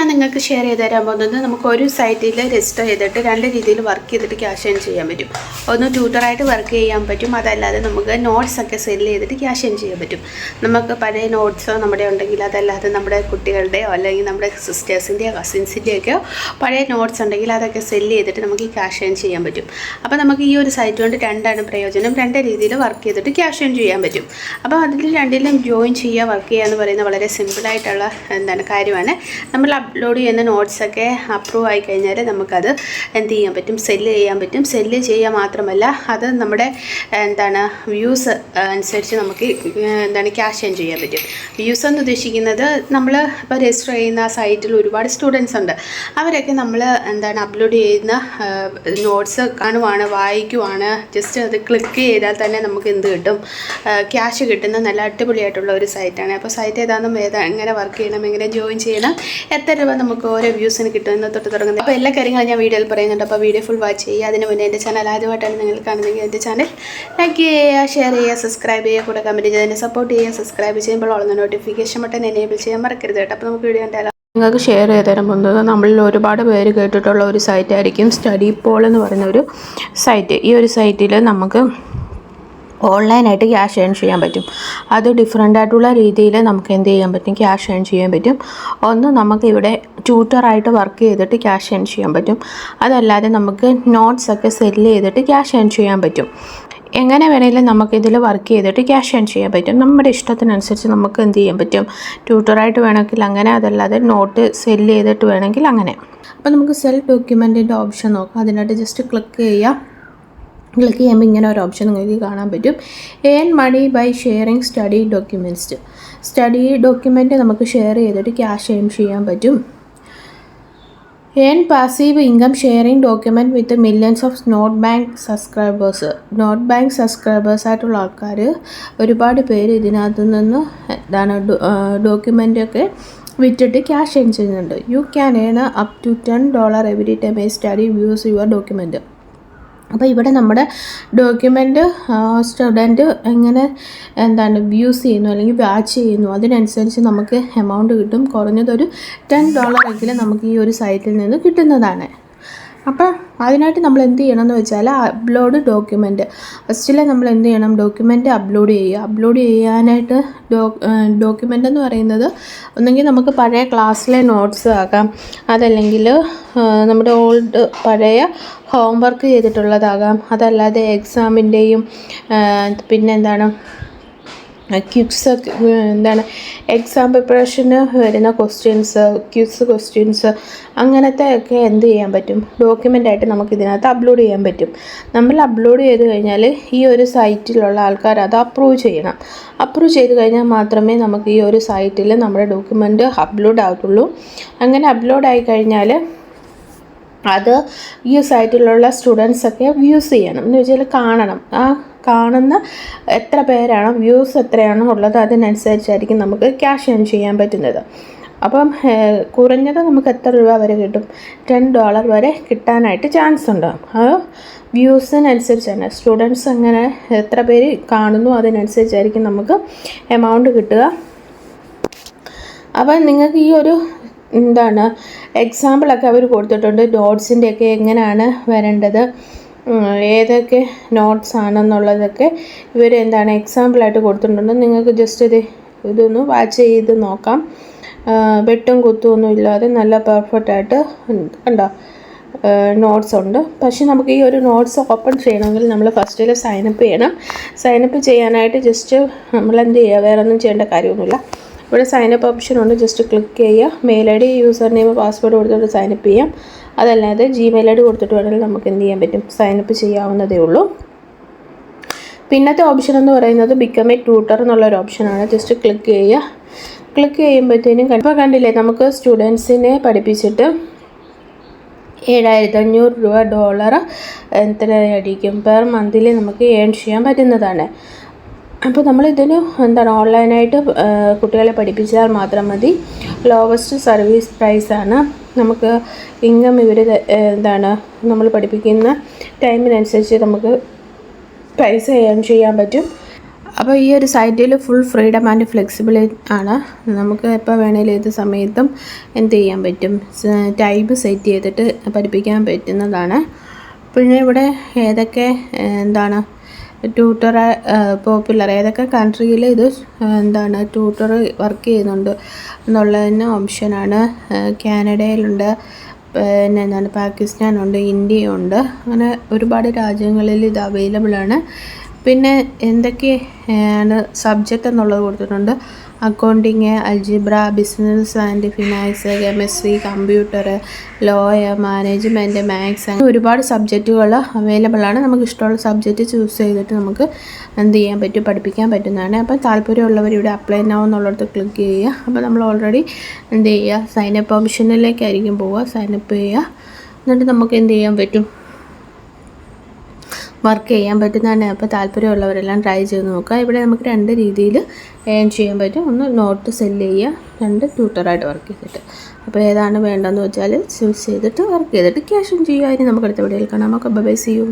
ഞാൻ നിങ്ങൾക്ക് ഷെയർ ചെയ്ത് തരാൻ പോകുന്നത് നമുക്ക് ഒരു സൈറ്റിൽ രജിസ്റ്റർ ചെയ്തിട്ട് രണ്ട് രീതിയിൽ വർക്ക് ചെയ്തിട്ട് ക്യാഷ് ഏൺ ചെയ്യാൻ പറ്റും. ഒന്ന് ട്യൂട്ടറായിട്ട് വർക്ക് ചെയ്യാൻ പറ്റും, അതല്ലാതെ നമുക്ക് നോട്ട്സൊക്കെ സെല് ചെയ്തിട്ട് ക്യാഷ് ഏൺ ചെയ്യാൻ പറ്റും. നമുക്ക് പഴയ നോട്ട്സോ നമ്മുടെ ഉണ്ടെങ്കിൽ, അതല്ലാതെ നമ്മുടെ കുട്ടികളുടെയോ അല്ലെങ്കിൽ നമ്മുടെ സിസ്റ്റേഴ്സിൻ്റെയോ കസിൻസിൻ്റെയൊക്കെയോ പഴയ നോട്ട്സ് ഉണ്ടെങ്കിൽ അതൊക്കെ സെല് ചെയ്തിട്ട് നമുക്ക് ഈ ക്യാഷ് ഏൺ ചെയ്യാൻ പറ്റും. അപ്പോൾ നമുക്ക് ഈ ഒരു സൈറ്റ് കൊണ്ട് രണ്ടാണ് പ്രയോജനം. രണ്ട് രീതിയിൽ വർക്ക് ചെയ്തിട്ട് ക്യാഷ് ഏൺ ചെയ്യാൻ പറ്റും. അപ്പോൾ അതിൽ രണ്ടിലും ജോയിൻ ചെയ്യുക, വർക്ക് ചെയ്യുക എന്ന് പറയുന്നത് വളരെ സിമ്പിളായിട്ടുള്ള കാര്യമാണ്. നമ്മൾ അപ്ലോഡ് ചെയ്യുന്ന നോട്ട്സൊക്കെ അപ്രൂവ് ആയി കഴിഞ്ഞാൽ നമുക്കത് എന്ത് ചെയ്യാൻ പറ്റും, സെല്ല് ചെയ്യാൻ പറ്റും. സെല്ല് ചെയ്യുക മാത്രമല്ല, അത് നമ്മുടെ വ്യൂസ് അനുസരിച്ച് നമുക്ക് ക്യാഷ് ഏൺ ചെയ്യാൻ പറ്റും. വ്യൂസ് എന്ന് ഉദ്ദേശിക്കുന്നത് നമ്മൾ ഇപ്പോൾ രജിസ്റ്റർ ചെയ്യുന്ന സൈറ്റിൽ ഒരുപാട് സ്റ്റുഡൻസ് ഉണ്ട്. അവരൊക്കെ നമ്മൾ അപ്ലോഡ് ചെയ്യുന്ന നോട്ട്സ് കാണുവാണ്, വായിക്കുവാണ്. ജസ്റ്റ് അത് ക്ലിക്ക് ചെയ്താൽ തന്നെ നമുക്ക് എന്ത് കിട്ടും, ക്യാഷ് കിട്ടുന്ന നല്ല അടിപൊളിയായിട്ടുള്ള ഒരു സൈറ്റാണ്. അപ്പോൾ സൈറ്റ് ഏതാണെന്നും എങ്ങനെ വർക്ക് ചെയ്യണം, എങ്ങനെ ജോയിൻ ചെയ്യണം, എത്ര രൂപ നമുക്ക് ഓരോ വ്യൂസിന് കിട്ടുമെന്ന് തൊട്ട് തുടങ്ങുന്നത്. അപ്പോൾ എല്ലാ കാര്യങ്ങളും ഞാൻ വീഡിയോയിൽ പറയുന്നുണ്ട്. അപ്പോൾ വീഡിയോ ഫുൾ വാച്ച് ചെയ്യുക. അതിന് മുന്നേ എൻ്റെ ചാനൽ ആദ്യമായിട്ടാണ് നിങ്ങൾ കാണുന്നതെങ്കിൽ എൻ്റെ ചാനൽ ലൈക്ക് ചെയ്യുക, ഷെയർ ചെയ്യുക, സബ്സ്ക്രൈബ് ചെയ്യുക, കൂടെ കമൻറ്റ് ചെയ്ത് എന്നെ സപ്പോർട്ട് ചെയ്യുക. സബ്സ്ക്രൈബ് ചെയ്യുമ്പോൾ ഉള്ള നോട്ടിഫിക്കേഷൻ ബട്ടൺ എനേബിൾ ചെയ്യാൻ മറക്കരുത് കേട്ടോ. അപ്പോൾ നമുക്ക് വീഡിയോ കണ്ടാലോ. നിങ്ങൾക്ക് ഷെയർ ചെയ്ത് തരാൻ പോകുന്നത് നമ്മളിൽ ഒരുപാട് പേര് കേട്ടിട്ടുള്ള ഒരു സൈറ്റായിരിക്കും സ്റ്റഡി പോൾ എന്ന് പറയുന്ന ഒരു സൈറ്റ്. ഈ ഒരു സൈറ്റിൽ നമുക്ക് ഓൺലൈനായിട്ട് ക്യാഷ് ഏൺ ചെയ്യാൻ പറ്റും. അത് ഡിഫറെൻ്റ് ആയിട്ടുള്ള രീതിയിൽ നമുക്ക് എന്ത് ചെയ്യാൻ പറ്റും, ക്യാഷ് ഏൺ ചെയ്യാൻ പറ്റും. ഒന്ന്, നമുക്കിവിടെ ട്യൂട്ടറായിട്ട് വർക്ക് ചെയ്തിട്ട് ക്യാഷ് ഏൺ ചെയ്യാൻ പറ്റും. അതല്ലാതെ നമുക്ക് നോട്ട്സൊക്കെ സെല്ല് ചെയ്തിട്ട് ക്യാഷ് ഏൺ ചെയ്യാൻ പറ്റും. എങ്ങനെ വേണമെങ്കിലും നമുക്കിതിൽ വർക്ക് ചെയ്തിട്ട് ക്യാഷ് ഏൺ ചെയ്യാൻ പറ്റും. നമ്മുടെ ഇഷ്ടത്തിനനുസരിച്ച് നമുക്ക് എന്ത് ചെയ്യാൻ പറ്റും, ട്യൂട്ടറായിട്ട് വേണമെങ്കിൽ അങ്ങനെ, അതല്ലാതെ നോട്ട് സെല്ല് ചെയ്തിട്ട് വേണമെങ്കിൽ അങ്ങനെ. അപ്പോൾ നമുക്ക് സെൽഫ് ഡോക്യുമെൻറ്റിൻ്റെ ഓപ്ഷൻ നോക്കാം. അതിനായിട്ട് ജസ്റ്റ് ക്ലിക്ക് ചെയ്യുക. ക്ലിക്ക് ചെയ്യുമ്പോൾ ഇങ്ങനെ ഒരു ഓപ്ഷൻ നിങ്ങൾക്ക് കാണാൻ പറ്റും, earn money by sharing study documents. Study document നമുക്ക് ഷെയർ ചെയ്തിട്ട് ക്യാഷ് ഏൺ ചെയ്യാൻ പറ്റും. Earn passive income sharing document with millions of note bank subscribers. Note bank സബ്സ്ക്രൈബേഴ്സായിട്ടുള്ള ആൾക്കാർ ഒരുപാട് പേര് ഇതിനകത്ത് നിന്ന് ഡോക്യുമെൻ്റൊക്കെ വിറ്റിട്ട് ക്യാഷ് ഏൺ ചെയ്യുന്നുണ്ട്. You can earn up to $10 every time a study views your document. അപ്പോൾ ഇവിടെ നമ്മുടെ ഡോക്യുമെൻ്റ് സ്റ്റുഡൻറ്റ് എങ്ങനെ വ്യൂസ് ചെയ്യുന്നു അല്ലെങ്കിൽ വാച്ച് ചെയ്യുന്നു, അതിനനുസരിച്ച് നമുക്ക് എമൗണ്ട് കിട്ടും. കുറഞ്ഞതൊരു $10 എങ്കിലും നമുക്ക് ഈ ഒരു സൈറ്റിൽ നിന്ന് കിട്ടുന്നതാണ്. അപ്പോൾ അതിനായിട്ട് നമ്മൾ എന്ത് ചെയ്യണമെന്ന് വെച്ചാൽ, അപ്ലോഡ് ഡോക്യുമെൻറ്റ്. ഫസ്റ്റിൽ നമ്മൾ എന്ത് ചെയ്യണം, ഡോക്യുമെൻറ്റ് അപ്ലോഡ് ചെയ്യുക. അപ്ലോഡ് ചെയ്യാനായിട്ട് ഡോക്യുമെൻ്റ് എന്ന് പറയുന്നത് ഒന്നെങ്കിൽ നമുക്ക് പഴയ ക്ലാസ്സിലെ നോട്ട്സ് ആകാം, അതല്ലെങ്കിൽ നമ്മുടെ പഴയ ഹോംവർക്ക് ചെയ്തിട്ടുള്ളതാകാം, അതല്ലാതെ എക്സാമിൻ്റെയും ക്വിസ് എക്സാം പ്രിപ്പറേഷന് വരുന്ന ക്വിസ് ക്വസ്റ്റ്യൻസ് അങ്ങനത്തെ ഒക്കെ എന്ത് ചെയ്യാൻ പറ്റും, ഡോക്യുമെൻ്റായിട്ട് നമുക്ക് ഇതിനകത്ത് അപ്ലോഡ് ചെയ്യാൻ പറ്റും. നമ്മൾ അപ്ലോഡ് ചെയ്ത് കഴിഞ്ഞാൽ ഈ ഒരു സൈറ്റിലുള്ള ആൾക്കാർ അത് അപ്രൂവ് ചെയ്യണം. അപ്രൂവ് ചെയ്ത് കഴിഞ്ഞാൽ മാത്രമേ നമുക്ക് ഈ ഒരു സൈറ്റിൽ നമ്മുടെ ഡോക്യുമെൻ്റ് അപ്ലോഡ് ആകത്തുള്ളൂ. അങ്ങനെ അപ്ലോഡ് ആയി കഴിഞ്ഞാൽ അത് ഈ സൈറ്റിലുള്ള സ്റ്റുഡൻസൊക്കെ വ്യൂസ് ചെയ്യണം എന്ന് വെച്ചാൽ കാണണം. ആ കാണുന്ന എത്ര പേരാണോ, വ്യൂസ് എത്രയാണോ ഉള്ളത്, അതിനനുസരിച്ചായിരിക്കും നമുക്ക് ക്യാഷ് ഏൺ ചെയ്യാൻ പറ്റുന്നത്. അപ്പം കുറഞ്ഞത് നമുക്ക് എത്ര രൂപ വരെ കിട്ടും, $10 വരെ കിട്ടാനായിട്ട് ചാൻസ് ഉണ്ട്. ആ വ്യൂസിനനുസരിച്ചാണ്, സ്റ്റുഡൻസ് അങ്ങനെ എത്ര പേര് കാണുന്നു അതിനനുസരിച്ചായിരിക്കും നമുക്ക് എമൗണ്ട് കിട്ടുക. അപ്പം നിങ്ങൾക്ക് ഈ ഒരു എക്സാമ്പിളൊക്കെ അവർ കൊടുത്തിട്ടുണ്ട്. നോട്ട്സിൻ്റെയൊക്കെ എങ്ങനെയാണ് വരേണ്ടത്, ഏതൊക്കെ നോട്ട്സ് ആണെന്നുള്ളതൊക്കെ ഇവർ എക്സാമ്പിളായിട്ട് കൊടുത്തിട്ടുണ്ട്. നിങ്ങൾക്ക് ജസ്റ്റ് ഇതൊന്ന് വാച്ച് ചെയ്ത് നോക്കാം. വെട്ടും കുത്തുമൊന്നും ഇല്ലാതെ നല്ല പെർഫെക്റ്റായിട്ട് കണ്ടോ നോട്ട്സ് ഉണ്ട്. പക്ഷേ നമുക്ക് ഈ ഒരു നോട്ട്സ് ഓപ്പൺ ചെയ്യണമെങ്കിൽ നമ്മൾ ഫസ്റ്റിൽ സൈനപ്പ് ചെയ്യണം. സൈനപ്പ് ചെയ്യാനായിട്ട് ജസ്റ്റ് നമ്മൾ എന്ത് ചെയ്യുക, വേറെ ഒന്നും ചെയ്യേണ്ട കാര്യമൊന്നുമില്ല. ഇവിടെ സൈനപ്പ് ഓപ്ഷൻ ഉണ്ട്, ജസ്റ്റ് ക്ലിക്ക് ചെയ്യുക. Mail ID, user name, password കൊടുത്തിട്ട് സൈനപ്പ് ചെയ്യാം. അതല്ലാതെ Gmail ID കൊടുത്തിട്ട് വേണമെങ്കിൽ നമുക്ക് എന്ത് ചെയ്യാൻ പറ്റും, സൈനപ്പ് ചെയ്യാവുന്നതേ ഉള്ളൂ. പിന്നത്തെ ഓപ്ഷൻ എന്ന് പറയുന്നത് ബിക്കം എ ട്യൂട്ടർ എന്നുള്ളൊരു ഓപ്ഷനാണ്. ജസ്റ്റ് ക്ലിക്ക് ചെയ്യുക. ക്ലിക്ക് ചെയ്യുമ്പോഴത്തേനും ഇപ്പോൾ കണ്ടില്ലേ, നമുക്ക് സ്റ്റുഡൻസിനെ പഠിപ്പിച്ചിട്ട് $7,500 എത്രയായിരിക്കും പെർ മന്തിൽ നമുക്ക് ഏൺ ചെയ്യാൻ പറ്റുന്നതാണ്. അപ്പോൾ നമ്മളിതിന് ഓൺലൈനായിട്ട് കുട്ടികളെ പഠിപ്പിച്ചാൽ മാത്രം മതി. ലോവസ്റ്റ് സർവീസ് പ്രൈസാണ്. നമുക്ക് ഇൻകം ഇവർ നമ്മൾ പഠിപ്പിക്കുന്ന ടൈമിനനുസരിച്ച് നമുക്ക് പൈസ ഏൺ ചെയ്യാൻ പറ്റും. അപ്പോൾ ഈ ഒരു സൈറ്റിൽ ഫുൾ ഫ്രീഡം ആൻഡ് ഫ്ലെക്സിബിലിറ്റി ആണ്. നമുക്ക് എപ്പോൾ വേണേലും ഏത് സമയത്തും എന്ത് ചെയ്യാൻ പറ്റും, ടൈം സെറ്റ് ചെയ്തിട്ട് പഠിപ്പിക്കാൻ പറ്റുന്നതാണ്. പിന്നെ ഇവിടെ ഏതൊക്കെ എന്താണ് ട്യൂട്ടർ പോപ്പുലർ, ഏതൊക്കെ കൺട്രിയിൽ ഇത് എന്താണ് ട്യൂട്ടർ വർക്ക് ചെയ്യുന്നുണ്ട് എന്നുള്ളതിന് ഓപ്ഷനാണ്. കാനഡയിലുണ്ട്, പിന്നെ എന്താണ് പാകിസ്ഥാനുണ്ട്, ഇന്ത്യയുണ്ട്, അങ്ങനെ ഒരുപാട് രാജ്യങ്ങളിൽ ഇത് അവൈലബിൾ ആണ്. പിന്നെ എന്തൊക്കെയാണ് സബ്ജക്റ്റ് എന്നുള്ളത് കൊടുത്തിട്ടുണ്ട്. Accounting, algebra, business and finance, chemistry, computer, lawyer, management, maths, അങ്ങനെ ഒരുപാട് സബ്ജക്റ്റുകൾ അവൈലബിൾ ആണ്. നമുക്ക് ഇഷ്ടമുള്ള സബ്ജക്റ്റ് ചൂസ് ചെയ്തിട്ട് നമുക്ക് എന്ത് ചെയ്യാൻ പറ്റും, പഠിപ്പിക്കാൻ പറ്റുന്നതാണ്. അപ്പോൾ താല്പര്യമുള്ളവർ ഇവിടെ അപ്ലൈ നൗ എന്നുള്ളത് ക്ലിക്ക് ചെയ്യുക. അപ്പോൾ നമ്മൾ ഓൾറെഡി എന്ത് ചെയ്യുക, സൈനപ്പ് ഓപ്ഷനിലേക്കായിരിക്കും പോവുക, സൈനപ്പ് ചെയ്യുക. എന്നിട്ട് നമുക്ക് എന്ത് ചെയ്യാൻ പറ്റും, വർക്ക് ചെയ്യാൻ പറ്റുന്നതാണ്. അപ്പോൾ താല്പര്യമുള്ളവരെല്ലാം ട്രൈ ചെയ്ത് നോക്കുക. ഇവിടെ നമുക്ക് 2 രീതിയിൽ ഏൺ ചെയ്യാൻ പറ്റും. ഒന്ന് നോട്ട് സെല്ല് ചെയ്യുക, 2 ട്യൂട്ടറായിട്ട് വർക്ക് ചെയ്തിട്ട്. അപ്പോൾ ഏതാണ് വേണ്ടതെന്ന് വെച്ചാൽ ചൂസ് ചെയ്തിട്ട് വർക്ക് ചെയ്തിട്ട് ക്യാഷും ചെയ്യുക. അതിന് നമുക്ക് അടുത്ത വീഡിയോയിൽ കാണാം. നമുക്ക് ബൈ, സീ യു.